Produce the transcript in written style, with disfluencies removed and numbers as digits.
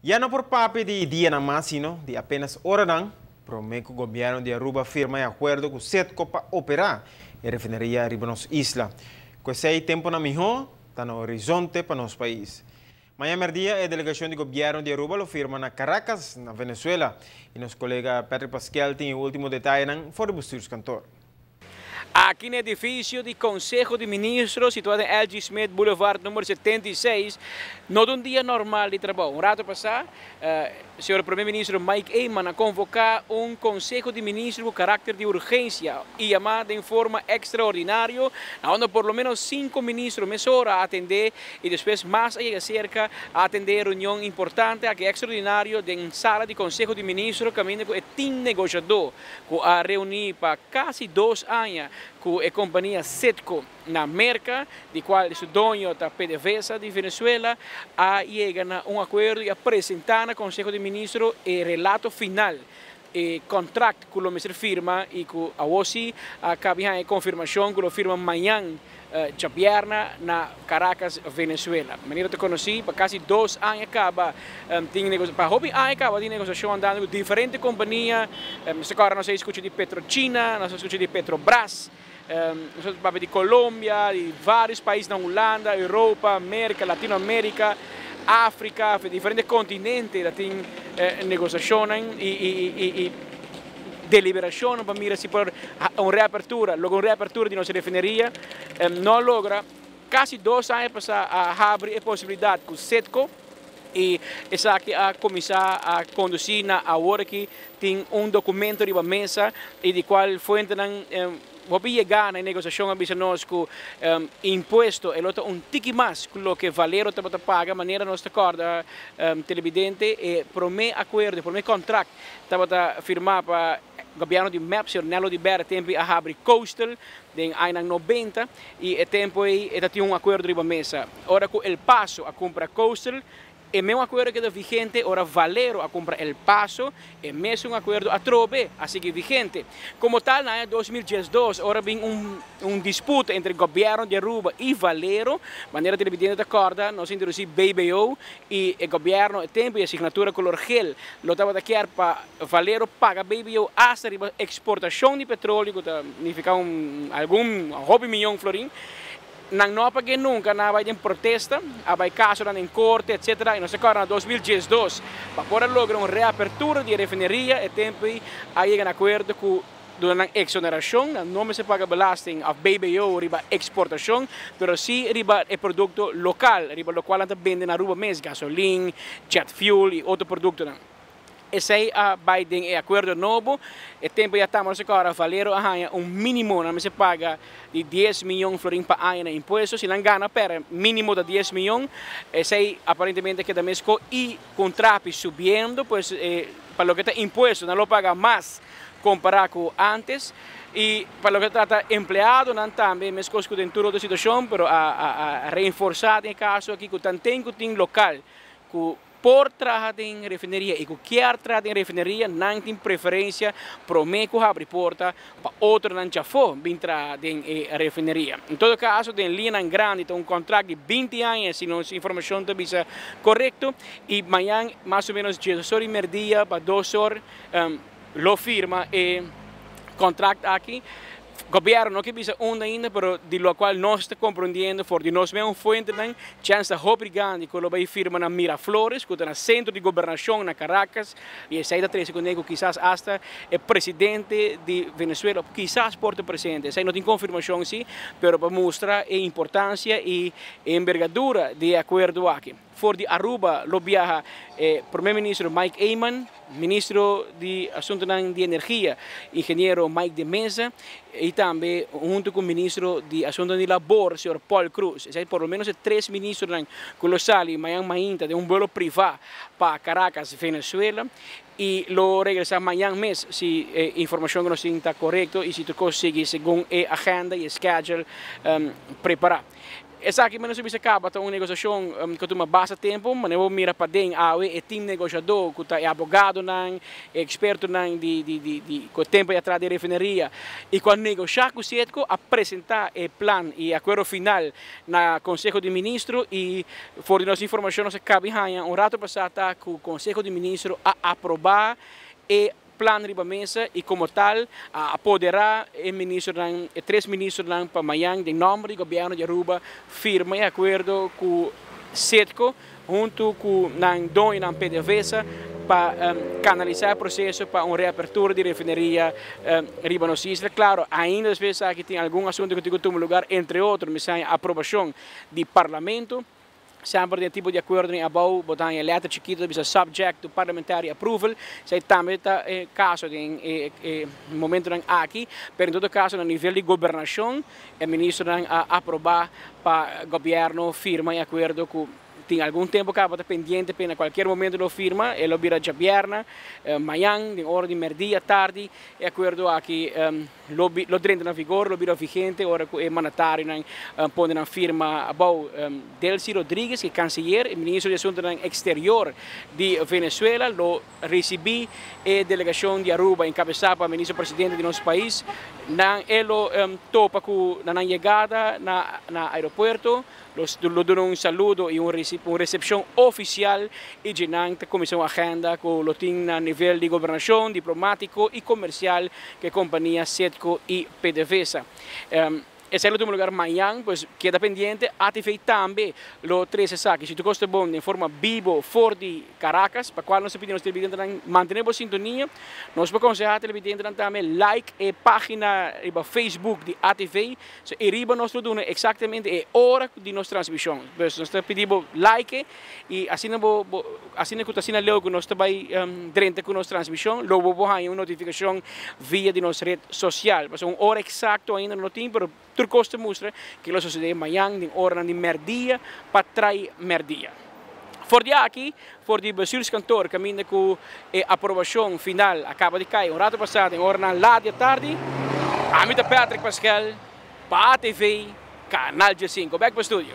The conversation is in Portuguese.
Ya no por papi de día nada más, sino de apenas hora, promete que el gobierno de Aruba firma de acuerdo con SETCO para operar en refinería Ribanos Isla. Que ese tiempo na mejor, está no horizonte para nuestro país. Mañana día, a delegación de gobierno de Aruba lo firma na Caracas, na Venezuela. Y nuestro colega Patrick Pascal tiene el último detalle for el Bestuurs Cantor. Aqui no edifício do Conselho de Ministros, situado em L.G. Smith Boulevard, número 76, não de um dia normal de trabalho. Um rato passado, o senhor Primeiro-Ministro Mike Eyman a convocar um Conselho de Ministros com caráter de urgência e chamado em forma extraordinária, onde por lo menos 5 ministros me a atender e depois mais aí cerca a atender reunião importante, aqui extraordinário, em sala de Conselho de Ministros, caminho com o time negociador, que a reunir para quase 2 anos, com a companhia SETCO na América, de qual o dono da PDVSA de Venezuela, a chega a um acordo e apresentar no Conselho de Ministros o relato final. O contrato que o Mr. firma e que a OSI acaba a confirmação que o firma amanhã de viernes na Caracas, Venezuela. Maneira te conheci, para quase 2 anos acaba para hobby acaba de negociação andando com diferentes companhias. Agora nós escutamos de Petrochina, nós escutamos de Petrobras, nós escutamos de Colômbia, de vários países na Holanda, Europa, América, Latinoamérica, África, diferentes continentes tem negociação e deliberação para mirar se por uma reapertura, logo uma reapertura de nossa refineria, não logra quase 2 anos para abrir a possibilidade com o SETCO e essa aqui a começar a conduzir na hora que tem documento de mesa e de qual foi então vamos chegar na negociação a nós com imposto e outro tique mais com o que Valero está paga maneira nós acorda televidente e promete acordo promete contrato está firmar para o governo de Maps, o Nelo de Berra, tempo a abrir Coastal, em anos 90, e o tempo aí tinha acordo de mesa. Ora, com o Paso a comprar Coastal, e mesmo acordo que é vigente, ora Valero a comprar El Paso, e mesmo acordo a Trobe, assim que vigente. Como tal, na 2012, ora vem disputa entre o governo de Aruba e Valero, maneira televidente de acorda, nós introduzimos BBO e o governo, o tempo e a assinatura color gel, lo estava daqui para Valero paga BBO hasta a exportação de petróleo, que significa algum hobby milhão florim. Não paguei nunca, não vai em protesta, vai caso em corte, etc. E nós agora em 2012, para poder lograr uma reapertura de refineria, é tempo aí em acordo com a exoneração, não se paga belasting a BBO riba exportação, mas sim riba é produto local, riba local anda vende na rua mesmo, gasolina, jet fuel e outro produto. Esse aí vai ter acordo novo, e tempo já estamos agora Valero mínimo, não se paga de 10 milhões de florins por ano em impostos, se não ganha para mínimo de 10 milhões, esse aí aparentemente que também e contrato subindo, pois para o que está imposto não lo paga mais comparado com antes, e para o que trata empleado não também, mas coisa dentro da situação, mas a reforçar em caso aqui que tem local, que por trabalhar em refineria e qualquer trabalhar em refineria não tem preferência promete abrir porta para outro não já for vir trabalhar em refineria. Em todo caso, tem linha grande, tem contrato de 20 anos, se a informação está correta, e amanhã, mais ou menos 18h dia para 2 horas, lo firma e contrato aqui. O governo não que bisa ainda, mas de lo qual nós estamos compreendendo, for de nós mesmos fuentes, chance obrigando que vai firma na Miraflores, que está no centro de governação na Caracas, e essa aí da 13 conego, quizás hasta o presidente de Venezuela, quizás porta presente. Essa aí não tem confirmação, sim, mas para mostrar a importância e a envergadura do acordo aqui. For de Aruba, lo viaja Primeiro-Ministro Mike Eyman, Ministro de Assuntos de Energia, Engenheiro Mike de Mesa, e também junto com o Ministro de Assuntos de Labor, Sr. Paul Cruz. Por lo menos 3 ministros que lo sali amanhã de um voo privado para Caracas, Venezuela, e lo regresa amanhã mês se a informação que nós está correta e se tu consegue segundo a agenda e schedule preparar. Essa aqui menos se acaba uma negociação que toma bastante tempo, mas eu mira para dentro é time negociador, que é advogado não, é experto não de com tempo atrás de refineria e quando negociar com o CETCO apresentar o plano e acordo final na Conselho de Ministros e for nossa informação se cabe rato passado que o Conselho de Ministros a aprovar e plano riba mesa e como tal apoderar três ministros para amanhã de nome do governo de Aruba firma e acordo com o CETCO junto com o dono da PDVSA para canalizar o processo para uma reapertura de refineria riba nos isla. Claro, ainda às vezes aqui tem algum assunto que tem lugar, entre outros, mas a aprovação do parlamento. Sempre tem tipo de acordo em abau, botar em letra chiquita, bisa subject to parliamentary approval. Sei também está caso em momento aqui, mas em todo caso no nível de governação, o ministro a aprovar para o governo firma em acordo com tem algum tempo que está pendente para qualquer momento lo firma, ele vira jabiarna, amanhã, em hora de meio-dia, tarde, e acordo aqui lo entra na vigor, lo vira vigente, ora que o mandatário põe na firma abau Delcy Rodrigues, que é canceller e ministro de Assuntos Exterior de Venezuela, lo recebi a delegação de Aruba encabeçada pelo ministro-presidente de nosso país, ele topa com na chegada na aeroporto, lo dão um saludo e uma recepção oficial e genante comissão agenda com o tem a nível de governação, diplomático e comercial que a companhia CETCO e PDVSA. Esse é o último lugar amanhã, pois queda pendente, ativei também os 13 saques. Se tu gosta bom, de forma vivo, fora de Caracas, para qual nós pedimos televidentes manter a sintonia, nós podemos aconselhar televidentes também like a página no Facebook de ATV, e riba nós damos exatamente a hora de nossa transmissão. Nós pedimos like e assim que assim leu que nós também dentro com nossa transmissão, logo vamos ter uma notificação via de nossa rede social. Mas uma hora exata ainda não tem, mas tu costa mostra que lo sucede amanhã em hora de merdia para trair merdia. For de aqui, for de bestuurskantoor, caminho com a aprovação final acaba de cair rato passado em hora lá de tarde. A mim Patrick Pascal, para a TV, Canal G5. Back para o estúdio.